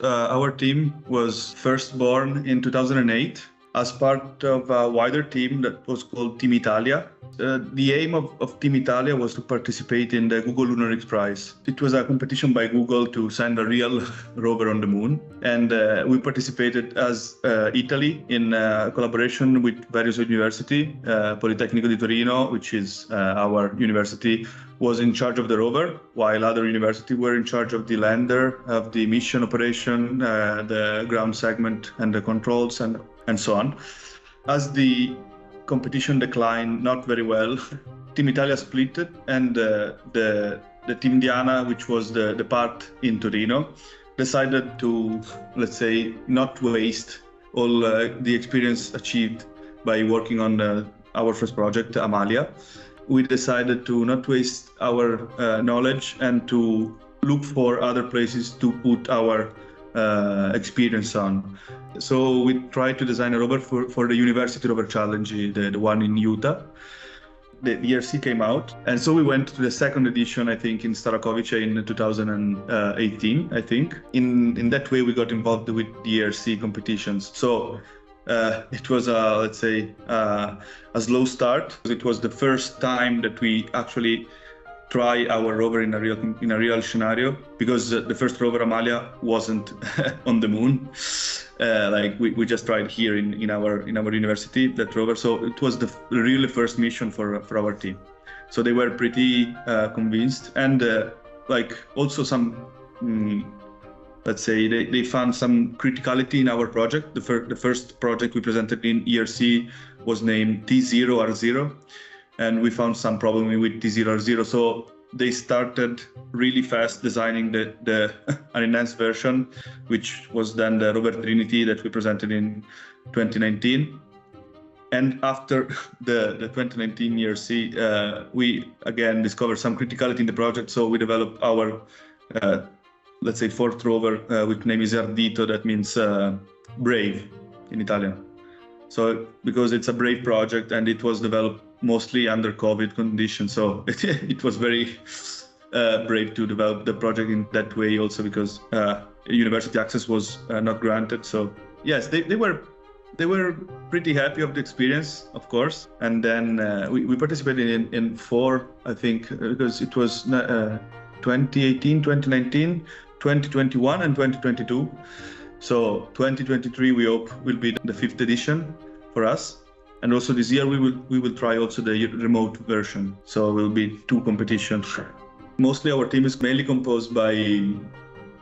Our team was first born in 2008 as part of a wider team that was called Team Italia. The aim of Team Italia was to participate in the Google Lunar X Prize. It was a competition by Google to send a real rover on the moon. And we participated as Italy in collaboration with various universities. Politecnico di Torino, which is our university, was in charge of the rover, while other universities were in charge of the lander, of the mission operation, the ground segment and the controls and so on. As the competition declined not very well, Team Italia split and the Team Diana, which was the part in Torino, decided to, let's say, not waste all the experience achieved by working on our first project, Amalia. We decided to not waste our knowledge and to look for other places to put our experience on. So we tried to design a rover for the University Rover Challenge, the one in Utah. The ERC came out, and so we went to the second edition, I think, in Starakovice in 2018, I think. In that way, we got involved with the ERC competitions. So it was, let's say, a slow start. It was the first time that we actually try our rover in a real scenario, because the first rover, Amalia, wasn't on the moon. Like we just tried here in our university, that rover. So it was the really first mission for our team. So they were pretty convinced, and like also some. Let's say they found some criticality in our project. The first project we presented in ERC was named T0R0, and we found some problem with T0R0. So they started really fast designing the an enhanced version, which was then the Rover Trinity that we presented in 2019. And after the 2019 ERC, we again discovered some criticality in the project. So we developed our let's say fourth rover, which name is Giardino, that means brave in Italian. So because it's a brave project and it was developed mostly under COVID conditions, so it was very brave to develop the project in that way, also because university access was not granted. So yes, they were pretty happy of the experience, of course. And then we participated in four, I think, because it was 2018, 2019, 2021 and 2022. So 2023 we hope will be the fifth edition for us. And also this year we will try also the remote version. So it will be two competitions. Mostly our team is mainly composed by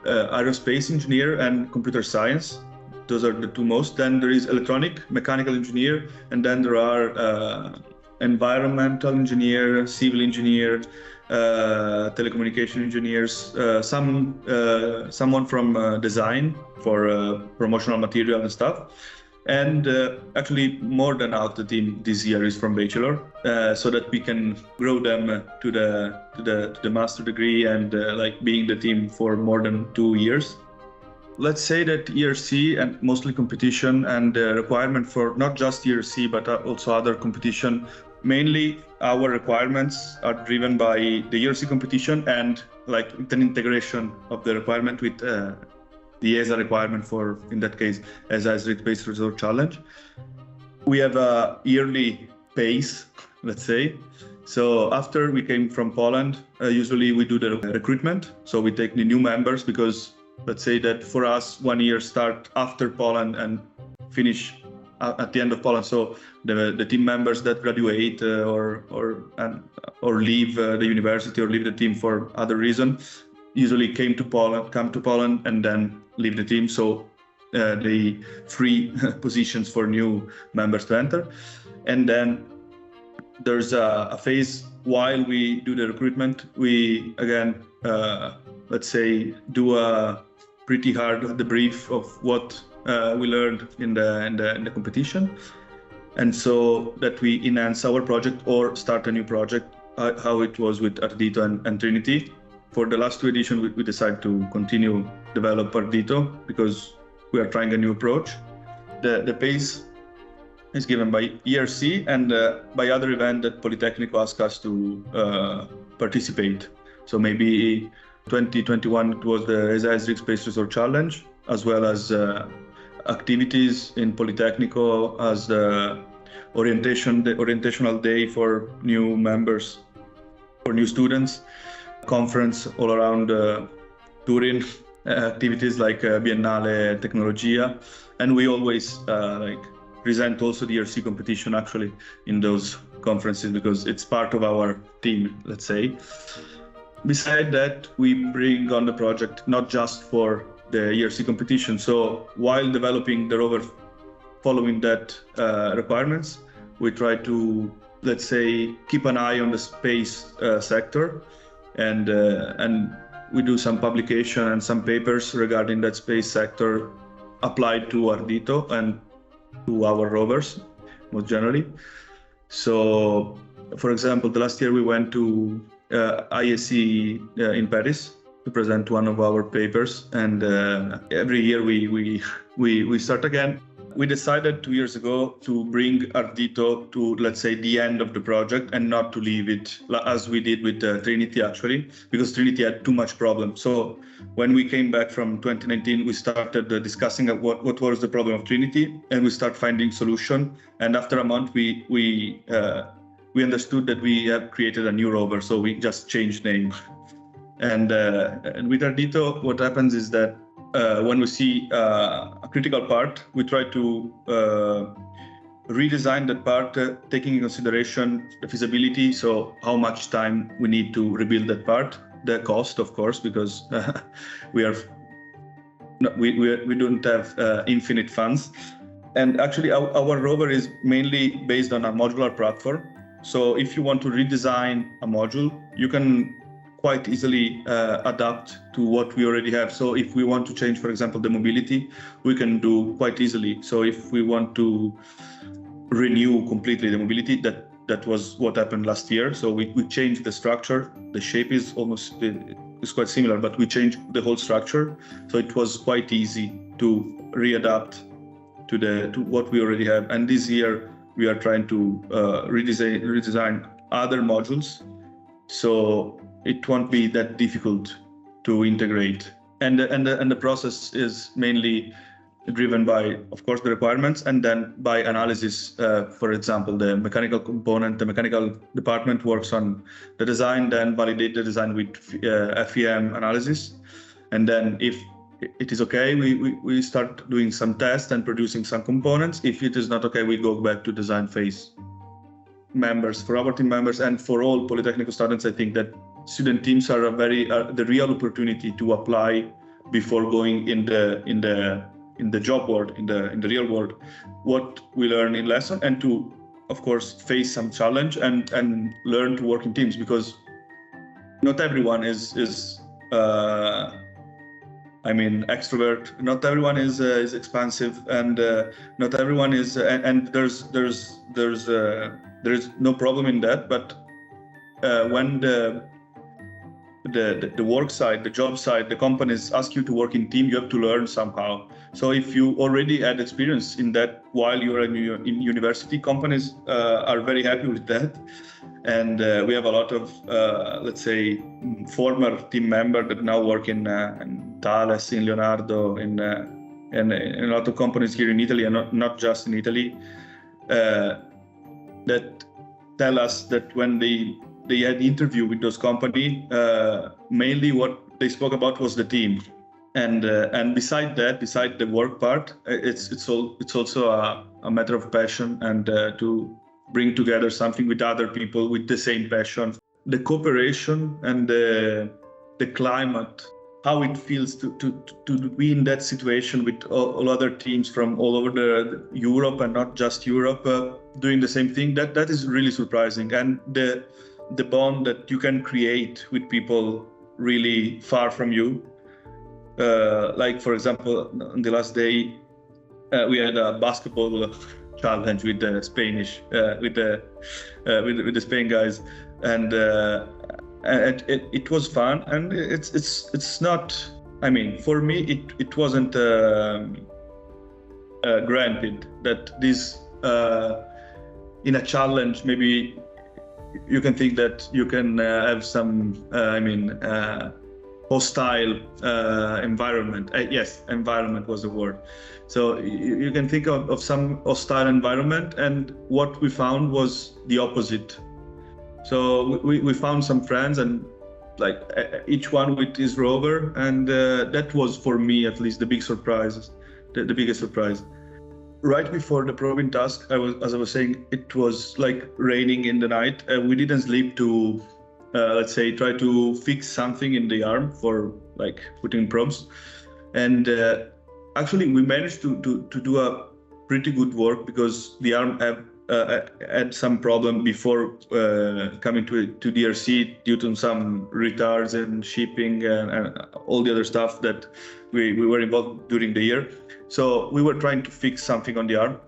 aerospace engineer and computer science. Those are the two most. Then there is electronic, mechanical engineer, and then there are environmental engineer, civil engineer, telecommunication engineers, someone from design for promotional material and stuff. And actually more than half the team this year is from bachelor, so that we can grow them to the master degree and like being the team for more than 2 years. Let's say that ERC and mostly competition and requirement for not just ERC but also other competition. Mainly our requirements are driven by the ERC competition and like an integration of the requirement with the ESA requirement for, in that case, ESA Space Resource Challenge. We have a yearly pace, let's say. So after we came from Poland, usually we do the recruitment. So we take the new members because let's say that for us 1 year start after Poland and finish at the end of Poland. So the team members that graduate or leave the university or leave the team for other reason usually come to Poland and then leave the team. So they free positions for new members to enter. And then there's a phase while we do the recruitment. We again, let's say, do a pretty hard debrief of what we learned in the competition, and so that we enhance our project or start a new project, how it was with Ardito and Trinity. For the last two editions, we decided to continue develop Ardito because we are trying a new approach. The pace is given by ERC and by other event that Politecnico asked us to participate. So maybe 2021 it was the ESA Space Resource Challenge. as well as activities in Politecnico as the orientational day for new members, for new students, conference all around Turin, activities like Biennale Tecnologia, and we always present also the ERC competition actually in those conferences because it's part of our team, let's say. Besides that, we bring on the project not just for the ERC competition. So while developing the rover, following that requirements, we try to, let's say, keep an eye on the space sector, and we do some publication and some papers regarding that space sector applied to Ardito and to our rovers more generally. So, for example, the last year we went to ISE in Paris to present one of our papers, and every year we start again. We decided 2 years ago to bring Ardito to, let's say, the end of the project and not to leave it as we did with Trinity actually, because Trinity had too much problem. So when we came back from 2019, we started discussing what was the problem of Trinity, and we start finding solution. And after a month, we understood that we have created a new rover, so we just changed name. And with Ardito, what happens is that when we see a critical part, we try to redesign that part, taking in consideration the feasibility, so how much time we need to rebuild that part, the cost, of course, because we don't have infinite funds. And actually, our rover is mainly based on a modular platform. So if you want to redesign a module, you can quite easily adapt to what we already have. So if we want to change, for example, the mobility, we can do quite easily. So if we want to renew completely the mobility, that was what happened last year. So we changed the structure. The shape is quite similar, but we changed the whole structure. So it was quite easy to readapt to what we already have. And this year we are trying to redesign other modules, so it won't be that difficult to integrate. And the process is mainly driven by, of course, the requirements, and then by analysis. For example, the mechanical component, the mechanical department works on the design, then validate the design with FEM analysis. And then if it is okay, we start doing some tests and producing some components. If it is not okay, we go back to design phase. Members, for our team members and for all Politecnico students, I think that student teams are the real opportunity to apply before going in the job world, in the real world, what we learn in lesson, and to, of course, face some challenge and learn to work in teams, because not everyone is extrovert. Not everyone is expansive, and not everyone is. And there's no problem in that. But when the work side, the job side, the companies ask you to work in team, you have to learn somehow. So if you already had experience in that while you are in university, companies are very happy with that. And we have a lot of, let's say, former team members that now work in Thales, in Leonardo, and a lot of companies here in Italy, and not just in Italy, that tell us that when they had interview with those companies, mainly what they spoke about was the team. And beside the work part, it's also a matter of passion, and to bring together something with other people with the same passion. The cooperation and the climate, how it feels to be in that situation with all other teams from all over Europe, and not just Europe, doing the same thing, that is really surprising. And the bond that you can create with people really far from you. Like, for example, on the last day, we had a basketball challenge with the Spanish, with the Spain guys, and it was fun. And it's not. I mean, for me, it wasn't granted that this in a challenge maybe you can think that you can have some hostile environment. Yes, environment was the word. So you can think of some hostile environment, and what we found was the opposite. So we found some friends, and like each one with his rover, and that was, for me at least, the big surprise, the biggest surprise. Right before the probing task, as I was saying, it was like raining in the night. We didn't sleep to, let's say, try to fix something in the arm for like putting probes. And actually, we managed to do a pretty good work, because the arm had some problem before coming to DRC due to some retards and shipping and all the other stuff that we were involved during the year. So we were trying to fix something on the arm,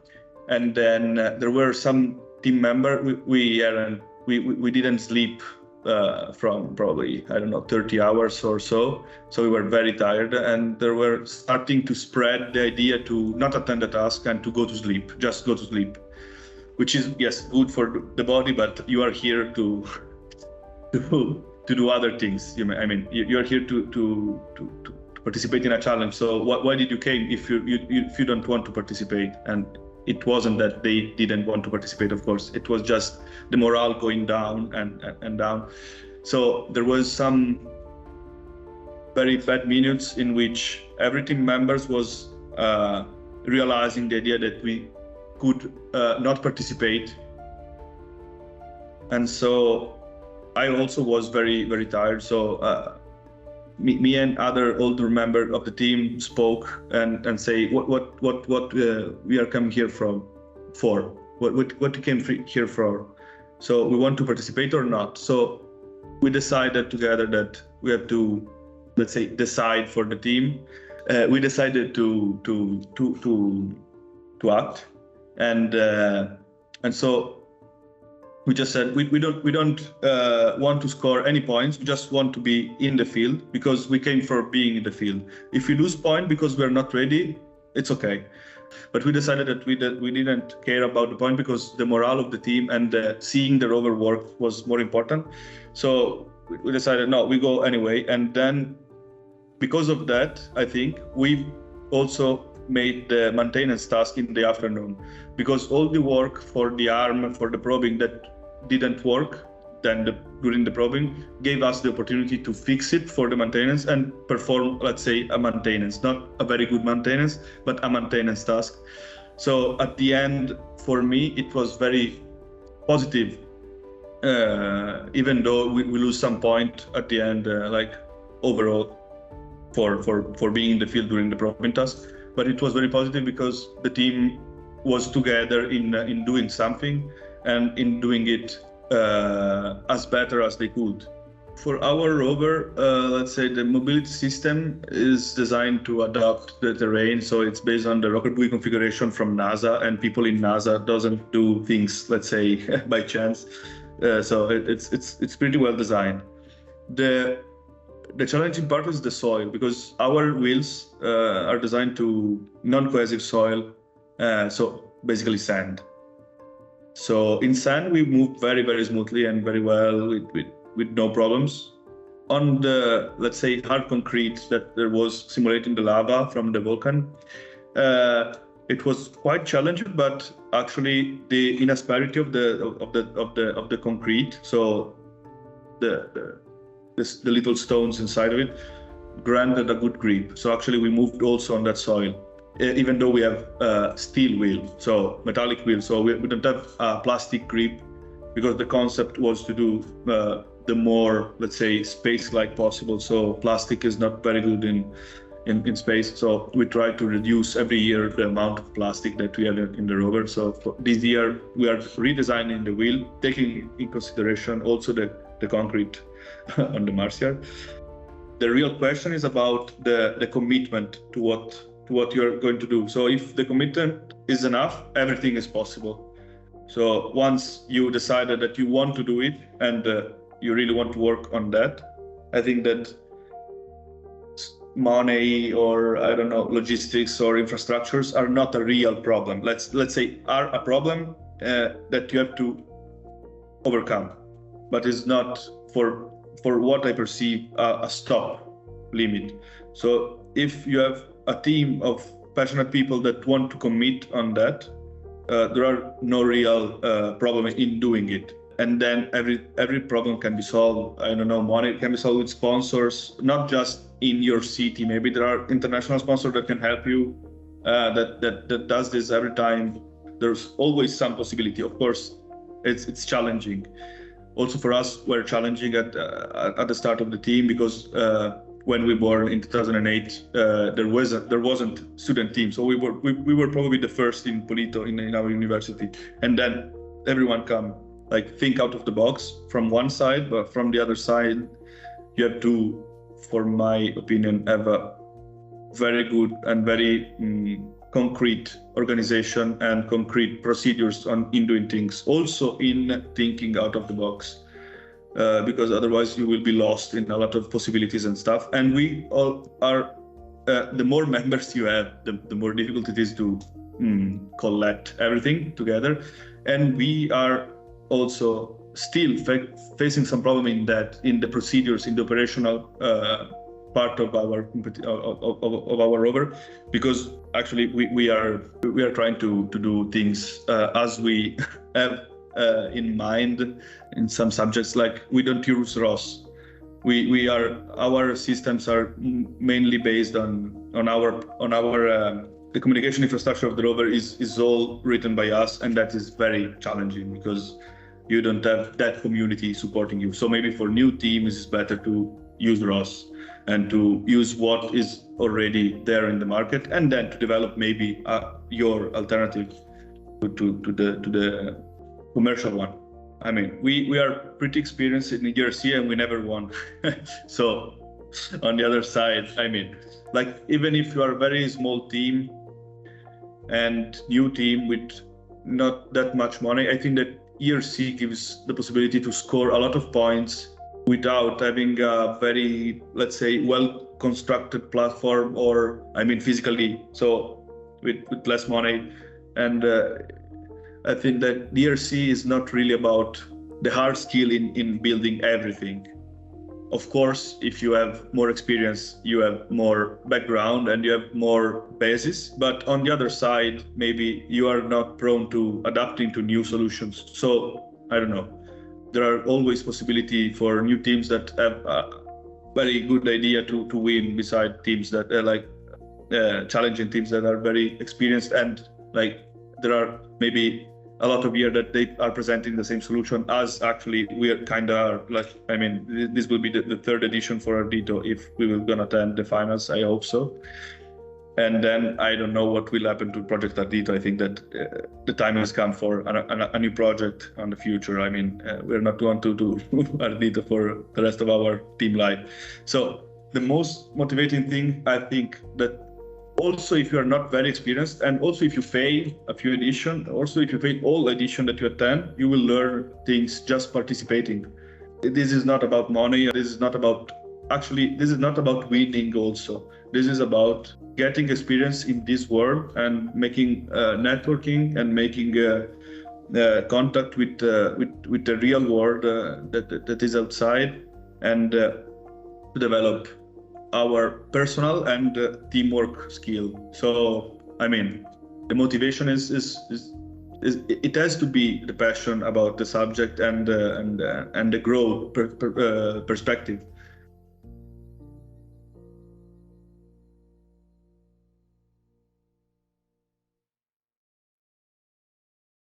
and then there were some team member. We didn't sleep from probably, I don't know, 30 hours or so. So we were very tired, and they were starting to spread the idea to not attend the task and to go to sleep, just go to sleep, which is, yes, good for the body, but you are here to do other things. You are here to participate in a challenge. So why did you came if you don't want to participate? And it wasn't that they didn't want to participate, of course. It was just the morale going down and down. So there was some very bad minutes in which every team members was realizing the idea that we could not participate. And so I also was very, very tired. So me and other older member of the team spoke and say what we are coming here for, what you came here for. So we want to participate or not. So we decided together that we have to, let's say, decide for the team. We decided to act, and so we just said we don't want to score any points. We just want to be in the field, because we came for being in the field. If we lose point because we're not ready, it's okay. But we decided that we didn't care about the point, because the morale of the team and seeing the rover work was more important. So we decided, no, we go anyway. And then because of that, I think we also made the maintenance task in the afternoon, because all the work for the arm, for the probing that didn't work then during the probing, gave us the opportunity to fix it for the maintenance and perform, let's say, a maintenance, not a very good maintenance, but a maintenance task. So at the end, for me, it was very positive, even though we lose some point at the end, like overall for being in the field during the probing task. But it was very positive because the team was together in doing something and in doing it as better as they could. For our rover, let's say the mobility system is designed to adapt the terrain. So it's based on the rocket buoy configuration from NASA, and people in NASA doesn't do things, let's say, by chance. So it's pretty well designed. The challenging part is the soil, because our wheels are designed to non-cohesive soil, so basically sand. So in sand, we move very, very smoothly and very well with no problems. On the, let's say, hard concrete that there was simulating the lava from the volcan, it was quite challenging, but actually the inasperity of the concrete, so the little stones inside of it, granted a good grip. So actually we moved also on that soil, even though we have steel wheel, so metallic wheel. So we don't have a plastic grip, because the concept was to do the more, let's say, space-like possible. So plastic is not very good in space. So we try to reduce every year the amount of plastic that we have in the rover. So for this year, we are redesigning the wheel, taking in consideration also the concrete on the Martial. The real question is about the commitment to what you're going to do. So if the commitment is enough, everything is possible. So once you decided that you want to do it and you really want to work on that, I think that money or, I don't know, logistics or infrastructures are not a real problem. Let's say are a problem that you have to overcome, but it's not, for what I perceive, a stop limit. So if you have a team of passionate people that want to commit on that, there are no real problem in doing it. And then every problem can be solved. I don't know, money can be solved with sponsors, not just in your city. Maybe there are international sponsors that can help you. That does this every time. There's always some possibility. Of course, it's challenging. Also for us, we're challenging at the start of the team because when we born in 2008, there wasn't student team, so we were probably the first in Polito in our university, and then everyone come like think out of the box from one side, but from the other side, you have to, for my opinion, have a very good and very concrete organization and concrete procedures in doing things, also in thinking out of the box, because otherwise you will be lost in a lot of possibilities and stuff. And we all are, the more members you have, the more difficult it is to collect everything together. And we are also still facing some problem in the procedures, in the operational part of our Rover, because actually we are trying to do things as we have in mind in some subjects. Like we don't use ROS. Our systems are mainly based on our the communication infrastructure of the Rover is all written by us, and that is very challenging because you don't have that community supporting you. So maybe for new teams it's better to use ROS and to use what is already there in the market, and then to develop maybe your alternative to the commercial one. I mean, we are pretty experienced in ERC and we never won. So on the other side, I mean, like even if you are a very small team and new team with not that much money, I think that ERC gives the possibility to score a lot of points without having a very, let's say, well-constructed platform, or I mean physically, so with less money. And I think that DRC is not really about the hard skill in building everything. Of course, if you have more experience, you have more background and you have more basis. But on the other side, maybe you are not prone to adapting to new solutions. So I don't know. There are always possibility for new teams that have a very good idea to win, beside teams that are like challenging teams that are very experienced, and like there are maybe a lot of years that they are presenting the same solution as actually we are kind of like. I mean, this will be the third edition for Ardito if we will gonna attend the finals. I hope so. And then I don't know what will happen to Project Ardito. I think that the time has come for a new project on the future. I mean, we're not going to do Ardito for the rest of our team life. So the most motivating thing, I think, that also if you are not very experienced, and also if you fail a few editions, also if you fail all edition that you attend, you will learn things just participating. This is not about money. This is not about winning also. This is about getting experience in this world and making networking and making contact with the real world that is outside, and to develop our personal and teamwork skill. So I mean, the motivation is it has to be the passion about the subject and the growth perspective.